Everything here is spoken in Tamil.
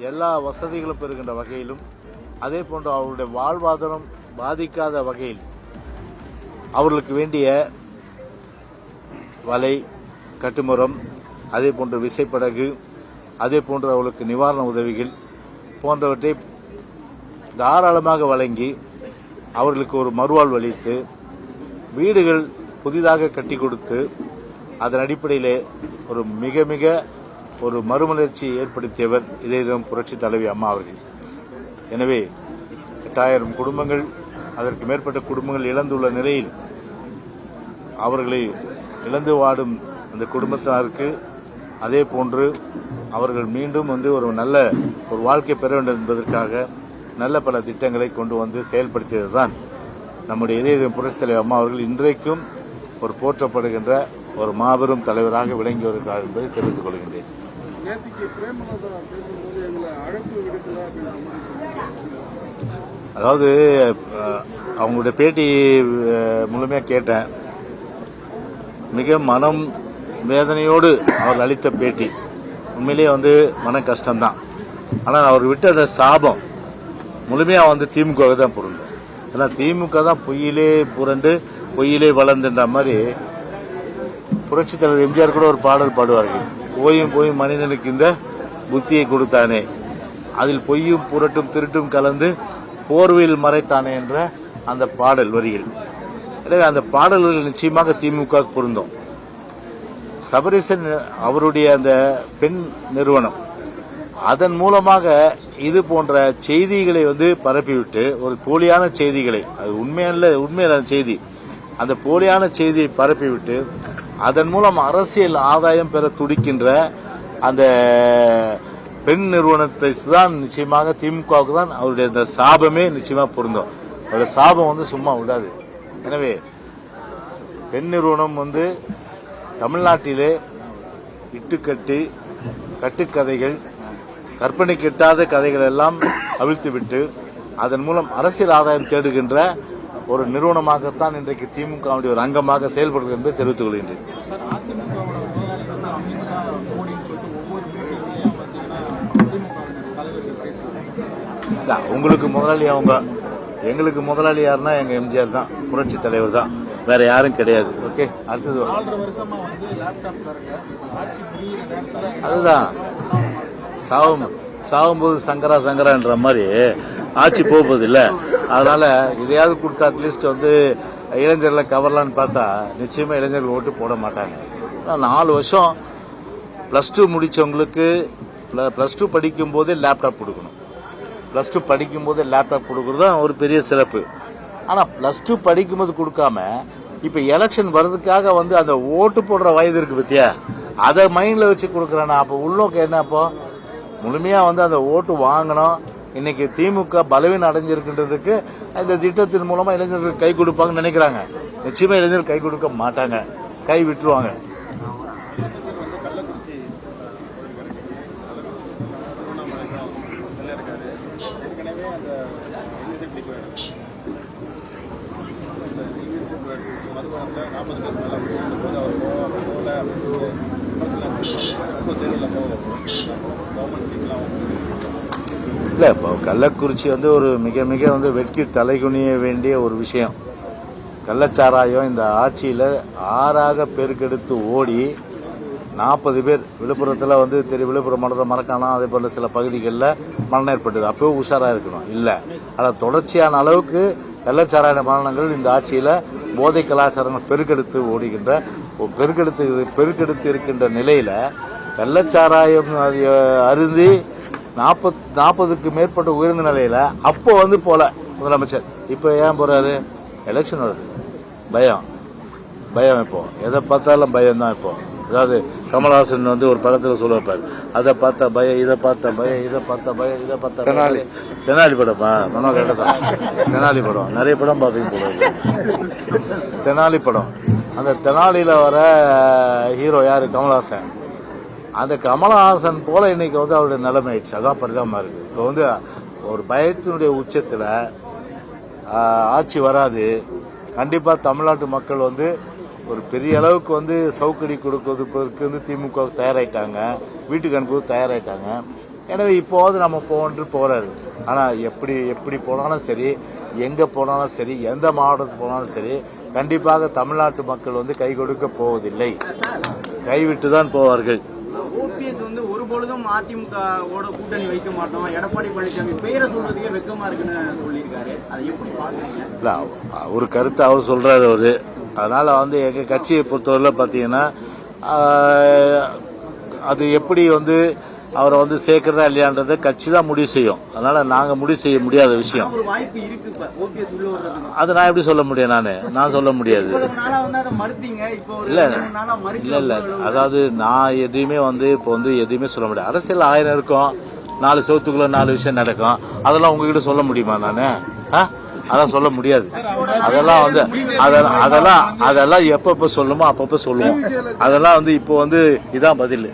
எல்லா வசதிகளும் பெறுகின்ற வகையிலும், அதே போன்று அவருடைய வாழ்வாதாரம் பாதிக்காத வகையில் அவர்களுக்கு வேண்டிய வலை, கட்டுமரம், அதே போன்று விசைப்படகு, அதே போன்று அவர்களுக்கு நிவாரண உதவிகள் போன்றவற்றை தாராளமாக வழங்கி அவர்களுக்கு ஒரு மறுவாழ்வு அளித்து வீடுகள் புதிதாக கட்டி கொடுத்து அதன் அடிப்படையிலே ஒரு மிக மிக ஒரு மறுமலர்ச்சி ஏற்படுத்தியவர் இதயம் புரட்சி தலைவி அம்மா அவர்கள். எனவே 8000 குடும்பங்கள், அதற்கு மேற்பட்ட குடும்பங்கள் இழந்துள்ள நிலையில் அவர்களை இழந்து வாடும் அந்த குடும்பத்தினருக்கு அதே போன்று அவர்கள் மீண்டும் ஒரு நல்ல ஒரு வாழ்க்கை பெற வேண்டும் என்பதற்காக நல்ல பல திட்டங்களை கொண்டு வந்து செயல்படுத்தியதுதான் நம்முடைய இதயம் புரட்சி தலைவர் அம்மா அவர்கள் இன்றைக்கும் ஒரு போற்றப்படுகின்ற ஒரு மாபெரும் தலைவராக விளங்கி வருகிறார் என்பதை தெரிவித்துக் கொள்கின்றேன். அதாவது அவங்களுடைய பேட்டி முழுமையாக கேட்டேன். மிக மனம் வேதனையோடு அவர் அளித்த பேட்டி. உண்மையிலேயே மன கஷ்டம்தான். ஆனால் அவர் விட்ட அந்த சாபம் முழுமையாக திமுக தான் பொருந்தும். ஏன்னா திமுக தான் பொய்யிலே புரண்டு பொய்யிலே வளர்ந்துன்ற மாதிரி புரட்சி தலைவர் எம்ஜிஆர் கூட ஒரு பாடல் பாடுவார்கள். போயும் போயும் மனிதனுக்கு இந்த புத்தியை கொடுத்தானே, அதில் பொய்யும் புரட்டும் திருட்டும் கலந்து போர்வையில் மறைத்தானே என்ற அந்த பாடல் வரிகள். எனவே அந்த பாடல்கள் நிச்சயமாக திமுக பொருந்தும். சபரீசன் அவருடைய அந்த பெண் நிறுவனம் அதன் மூலமாக இது போன்ற செய்திகளை பரப்பிவிட்டு ஒரு போலியான செய்திகளை, அது உண்மையான செய்தி, அந்த போலியான செய்தியை பரப்பிவிட்டு அதன் மூலம் அரசியல் ஆதாயம் பெற துடிக்கின்ற அந்த பெண் நிறுவனத்தை தான் நிச்சயமாக திமுகவுக்கு தான் அவருடைய இந்த சாபமே நிச்சயமாக பொருந்தும். அவருடைய சாபம் சும்மா விடாது. எனவே பெண் நிறுவனம் தமிழ்நாட்டிலே இட்டுக்கட்டி கட்டுக்கதைகள், கற்பனை கெட்டாத கதைகள் எல்லாம் அவிழ்த்துவிட்டு அதன் மூலம் அரசியல் ஆதாயம் தேடுகின்ற ஒரு நிறுவனமாகத்தான் இன்றைக்கு திமுகவுடைய ஒரு அங்கமாக செயல்படுகிறது என்பதை தெரிவித்துக் கொள்கின்றேன். உங்களுக்கு முதலாளி அவங்க, எங்களுக்கு முதலாளி யாருன்னா எங்க எம்ஜிஆர் தான், புரட்சி தலைவர் தான், வேற யாரும் கிடையாது. ஓகே, அடுத்தது அதுதான் சாகும்போது சங்கரா சங்கரான்ற மாதிரி ஆட்சி போகுது இல்ல. அதனால இதையாவது கொடுத்தா அட்லீஸ்ட் இளைஞர்களை கவரலான்னு பார்த்தா நிச்சயமா இளைஞர்கள் ஓட்டு போட மாட்டாங்க. 4 வருஷம் +2 முடிச்சவங்களுக்கு +2 படிக்கும் போதே லேப்டாப் கொடுக்கணும். +2 படிக்கும் போதே லேப்டாப் கொடுக்கறது தான் ஒரு பெரிய சிறப்பு. ஆனா +2 படிக்கும்போது கொடுக்காம இப்ப எலெக்ஷன் வர்றதுக்காக அந்த ஓட்டு போடுற வயது இருக்கு பத்தியா, அதை மைண்ட்ல வச்சு கொடுக்கறானா? அப்ப உள்நோக்கம் என்ன? அப்போ முழுமையா அந்த ஓட்டு வாங்கணும். இன்னைக்கு திமுக பலவீனம் அடைஞ்சிருக்கின்றதுக்கு இந்த திட்டத்தின் மூலமா இளைஞர்கள் கை கொடுப்பாங்கன்னு நினைக்கிறாங்க. நிச்சயமா இளைஞர்கள் கை கொடுக்க மாட்டாங்க, கை விட்டுருவாங்க. இல்ல, இப்போ கள்ளக்குறிச்சி ஒரு மிக மிக வெட்கி தலைகுனிய வேண்டிய ஒரு விஷயம். கள்ளச்சாராயம் இந்த ஆட்சியில 6ஆக பெருக்கெடுத்து ஓடி 40 பேர் விழுப்புரத்தில் தெரியும். விழுப்புரம் மாவட்டம் மரக்காணம், அதே போல சில பகுதிகளில் மரணம் ஏற்பட்டது. அப்பவும் உஷாரா இருக்கணும் இல்ல. ஆனால் தொடர்ச்சியான அளவுக்கு கள்ளச்சாராய மரணங்கள் இந்த ஆட்சியில போதை கலாச்சாரங்கள் பெருக்கெடுத்து ஓடுகின்ற பெருக்கெடுத்து இருக்கின்ற நிலையில கள்ளச்சாராயம் அருந்தி 40க்கு மேற்பட்ட உயர்ந்த நிலையில அப்போ போல முதலமைச்சர். இப்ப ஏன் போறாரு? எலெக்ஷன் வருது, பயம். இப்போ எதை பார்த்தாலும் பயம் தான். இப்போ அதாவது கமல்ஹாசன் ஒரு படத்துல சொல்ல வைப்பாரு, அதை பார்த்த பயம், இதை பார்த்த பயம், இதை பார்த்த பயம், இதை பார்த்த தெனாலி படமா? மனோ கேட்டதான் தெனாலி படம். நிறைய படம் பார்ப்பீங்க போல. தெனாலி படம், அந்த தெனாலியில வர ஹீரோ யாரு? கமல்ஹாசன். அந்த கமல்ஹாசன் போல இன்னைக்கு அவருடைய நிலைமை ஆயிடுச்சு. அதான் பரிதாபமா இருக்கு. இப்போ ஒரு பயத்தினுடைய உச்சத்துல ஆட்சி வராது. கண்டிப்பா தமிழ்நாட்டு மக்கள் ஒரு பெரிய அளவுக்கு சவுக்கடி கொடுப்பதற்கு திமுக தயாராயிட்டாங்க, வீட்டுக்கு அனுப்புவது தயாராயிட்டாங்க. எனவே இப்போது நம்ம போறாரு. ஆனால் எப்படி போனாலும் சரி, எங்கே போனாலும் சரி, எந்த மாவட்டத்துக்கு போனாலும் சரி, கண்டிப்பாக தமிழ்நாட்டு மக்கள் வந்து கை கொடுக்க போவதில்லை, கைவிட்டு தான் போவார்கள். ஓபிஎஸ் வந்து ஒருபொழுதும் அதிமுகவோட கூட்டணி வைக்க மாட்டோம், எடப்பாடி பழனிசாமி பெயரை சொல்றதுக்கே வெக்கமா இருக்குன்னு சொல்லியிருக்காரு. அதை எப்படி பாக்குறீங்க? இல்ல, ஒரு கருத்து அவர் சொல்றாரு அவரு. அதனால வந்து எங்க கட்சியை பொறுத்தவரையில பாத்தீங்கன்னா அது எப்படி வந்து அவரை வந்து சேர்க்கிறதா இல்லையான்றதை கட்சி தான் முடிவு செய்யும். அதனால நாங்க முடிவு செய்ய முடியாத விஷயம். அது நான் எப்படி சொல்ல முடியும்? நான் சொல்ல முடியாது. இல்ல அதாவது நான் எதையுமே வந்து இப்போ வந்து எதையுமே சொல்ல முடியாது. அரசியல் 1000 இருக்கும், 4 செவத்துக்குள்ள 4 விஷயம் நடக்கும். அதெல்லாம் உங்ககிட்ட சொல்ல முடியுமா? அதான் சொல்ல முடியாது. அதெல்லாம் வந்து அதெல்லாம் எப்பப்ப சொல்லுமோ அப்பப்ப சொல்லுவோம். அதெல்லாம் வந்து இப்போ வந்து இதான் பதில்.